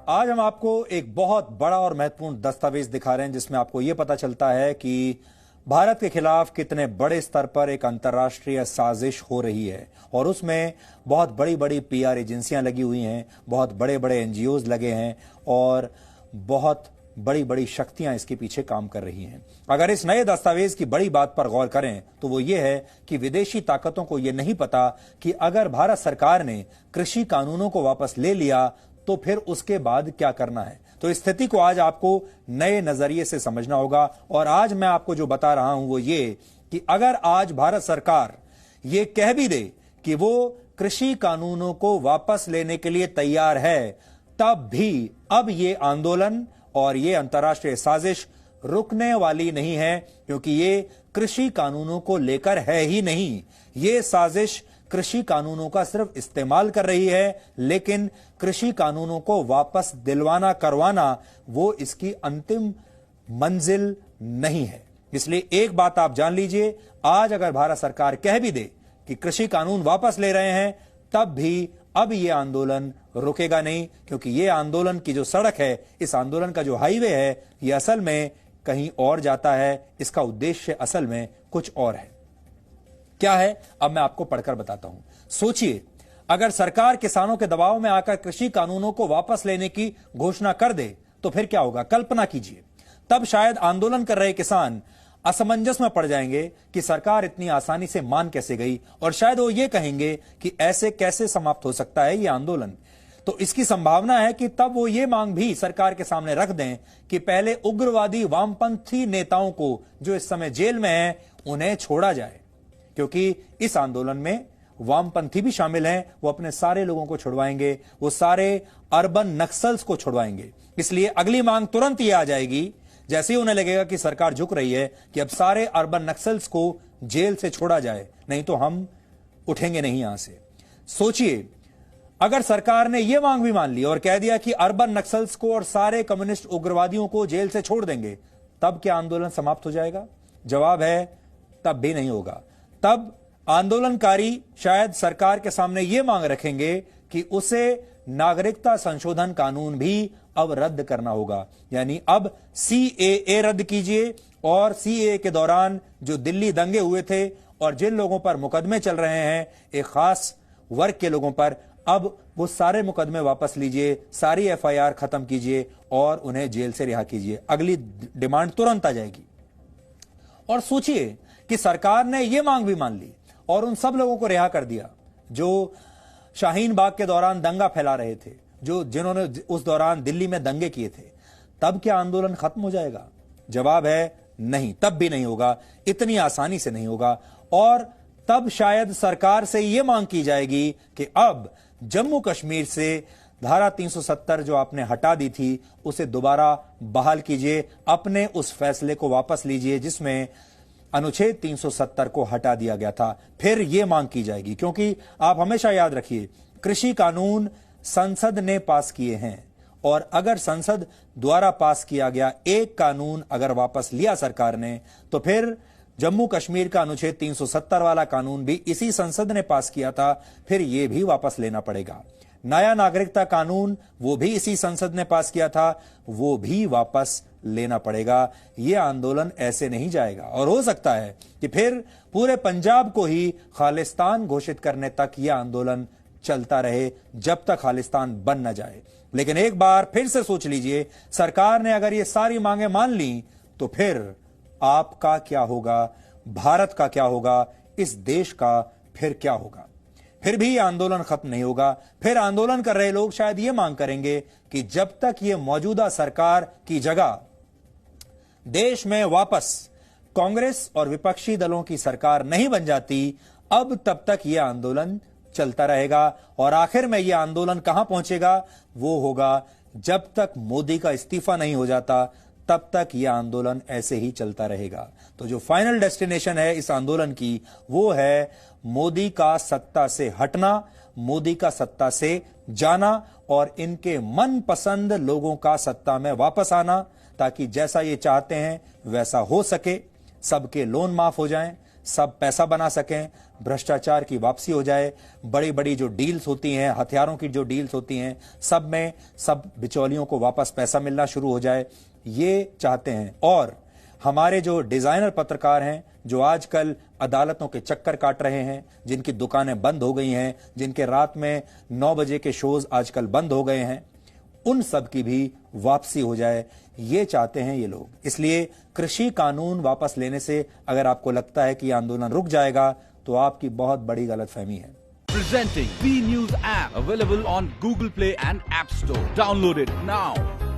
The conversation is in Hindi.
आज हम आपको एक बहुत बड़ा और महत्वपूर्ण दस्तावेज दिखा रहे हैं जिसमें आपको यह पता चलता है कि भारत के खिलाफ कितने बड़े स्तर पर एक अंतर्राष्ट्रीय साजिश हो रही है और उसमें बहुत बड़ी बड़ी पीआर एजेंसियां लगी हुई हैं, बहुत बड़े बड़े एनजीओज लगे हैं और बहुत बड़ी बड़ी शक्तियां इसके पीछे काम कर रही हैं। अगर इस नए दस्तावेज की बड़ी बात पर गौर करें तो वो ये है कि विदेशी ताकतों को यह नहीं पता कि अगर भारत सरकार ने कृषि कानूनों को वापस ले लिया तो फिर उसके बाद क्या करना है। तो इस स्थिति को आज आपको नए नजरिए से समझना होगा और आज मैं आपको जो बता रहा हूं वो ये कि अगर आज भारत सरकार ये कह भी दे कि वो कृषि कानूनों को वापस लेने के लिए तैयार है, तब भी अब ये आंदोलन और ये अंतर्राष्ट्रीय साजिश रुकने वाली नहीं है, क्योंकि ये कृषि कानूनों को लेकर है ही नहीं। ये साजिश कृषि कानूनों का सिर्फ इस्तेमाल कर रही है, लेकिन कृषि कानूनों को वापस दिलवाना करवाना वो इसकी अंतिम मंजिल नहीं है। इसलिए एक बात आप जान लीजिए, आज अगर भारत सरकार कह भी दे कि कृषि कानून वापस ले रहे हैं, तब भी अब ये आंदोलन रुकेगा नहीं, क्योंकि ये आंदोलन की जो सड़क है, इस आंदोलन का जो हाईवे है, ये असल में कहीं और जाता है। इसका उद्देश्य असल में कुछ और है। क्या है, अब मैं आपको पढ़कर बताता हूं। सोचिए, अगर सरकार किसानों के दबाव में आकर कृषि कानूनों को वापस लेने की घोषणा कर दे तो फिर क्या होगा। कल्पना कीजिए, तब शायद आंदोलन कर रहे किसान असमंजस में पड़ जाएंगे कि सरकार इतनी आसानी से मान कैसे गई, और शायद वो ये कहेंगे कि ऐसे कैसे समाप्त हो सकता है ये आंदोलन। तो इसकी संभावना है कि तब वो ये मांग भी सरकार के सामने रख दें कि पहले उग्रवादी वामपंथी नेताओं को जो इस समय जेल में हैं उन्हें छोड़ा जाए, क्योंकि इस आंदोलन में वामपंथी भी शामिल हैं। वो अपने सारे लोगों को छुड़वाएंगे, वो सारे अर्बन नक्सल्स को छुड़वाएंगे। इसलिए अगली मांग तुरंत ये आ जाएगी, जैसे ही उन्हें लगेगा कि सरकार झुक रही है, कि अब सारे अर्बन नक्सल्स को जेल से छोड़ा जाए, नहीं तो हम उठेंगे नहीं यहां से। सोचिए, अगर सरकार ने यह मांग भी मान ली और कह दिया कि अर्बन नक्सल्स को और सारे कम्युनिस्ट उग्रवादियों को जेल से छोड़ देंगे, तब क्या आंदोलन समाप्त हो जाएगा? जवाब है, तब भी नहीं होगा। तब आंदोलनकारी शायद सरकार के सामने यह मांग रखेंगे कि उसे नागरिकता संशोधन कानून भी अब रद्द करना होगा। यानी अब सीएए रद्द कीजिए, और सीएए के दौरान जो दिल्ली दंगे हुए थे और जिन लोगों पर मुकदमे चल रहे हैं, एक खास वर्ग के लोगों पर, अब वो सारे मुकदमे वापस लीजिए, सारी एफआईआर खत्म कीजिए और उन्हें जेल से रिहा कीजिए। अगली डिमांड तुरंत आ जाएगी। और सोचिए कि सरकार ने यह मांग भी मान ली और उन सब लोगों को रिहा कर दिया जो शाहीन बाग के दौरान दंगा फैला रहे थे, जिन्होंने उस दौरान दिल्ली में दंगे किए थे। तब क्या आंदोलन खत्म हो जाएगा? जवाब है नहीं, तब भी नहीं होगा, इतनी आसानी से नहीं होगा। और तब शायद सरकार से यह मांग की जाएगी कि अब जम्मू कश्मीर से धारा 370 जो आपने हटा दी थी उसे दोबारा बहाल कीजिए, अपने उस फैसले को वापस लीजिए जिसमें अनुच्छेद 370 को हटा दिया गया था। फिर यह मांग की जाएगी, क्योंकि आप हमेशा याद रखिए, कृषि कानून संसद ने पास किए हैं, और अगर संसद द्वारा पास किया गया एक कानून अगर वापस लिया सरकार ने, तो फिर जम्मू कश्मीर का अनुच्छेद 370 वाला कानून भी इसी संसद ने पास किया था, फिर यह भी वापस लेना पड़ेगा। नया नागरिकता कानून वो भी इसी संसद ने पास किया था, वो भी वापस लेना पड़ेगा। यह आंदोलन ऐसे नहीं जाएगा, और हो सकता है कि फिर पूरे पंजाब को ही खालिस्तान घोषित करने तक यह आंदोलन चलता रहे, जब तक खालिस्तान बन न जाए। लेकिन एक बार फिर से सोच लीजिए, सरकार ने अगर ये सारी मांगे मान ली तो फिर आपका क्या होगा, भारत का क्या होगा, इस देश का फिर क्या होगा? फिर भी आंदोलन खत्म नहीं होगा। फिर आंदोलन कर रहे लोग शायद यह मांग करेंगे कि जब तक यह मौजूदा सरकार की जगह देश में वापस कांग्रेस और विपक्षी दलों की सरकार नहीं बन जाती, अब तब तक यह आंदोलन चलता रहेगा। और आखिर में यह आंदोलन कहां पहुंचेगा? वो होगा जब तक मोदी का इस्तीफा नहीं हो जाता, तब तक यह आंदोलन ऐसे ही चलता रहेगा। तो जो फाइनल डेस्टिनेशन है इस आंदोलन की, वो है मोदी का सत्ता से हटना, मोदी का सत्ता से जाना और इनके मनपसंद लोगों का सत्ता में वापस आना, ताकि जैसा ये चाहते हैं वैसा हो सके। सबके लोन माफ हो जाएं, सब पैसा बना सकें, भ्रष्टाचार की वापसी हो जाए, बड़ी बड़ी जो डील्स होती हैं, हथियारों की जो डील्स होती हैं, सब में सब बिचौलियों को वापस पैसा मिलना शुरू हो जाए, ये चाहते हैं। और हमारे जो डिजाइनर पत्रकार हैं, जो आजकल अदालतों के चक्कर काट रहे हैं, जिनकी दुकानें बंद हो गई हैं, जिनके रात में 9 बजे के शोज आजकल बंद हो गए हैं, उन सब की भी वापसी हो जाए, ये चाहते हैं ये लोग। इसलिए कृषि कानून वापस लेने से अगर आपको लगता है कि यह आंदोलन रुक जाएगा, तो आपकी बहुत बड़ी गलतफहमी है। Presenting B News app available on Google Play and App Store. Download it now.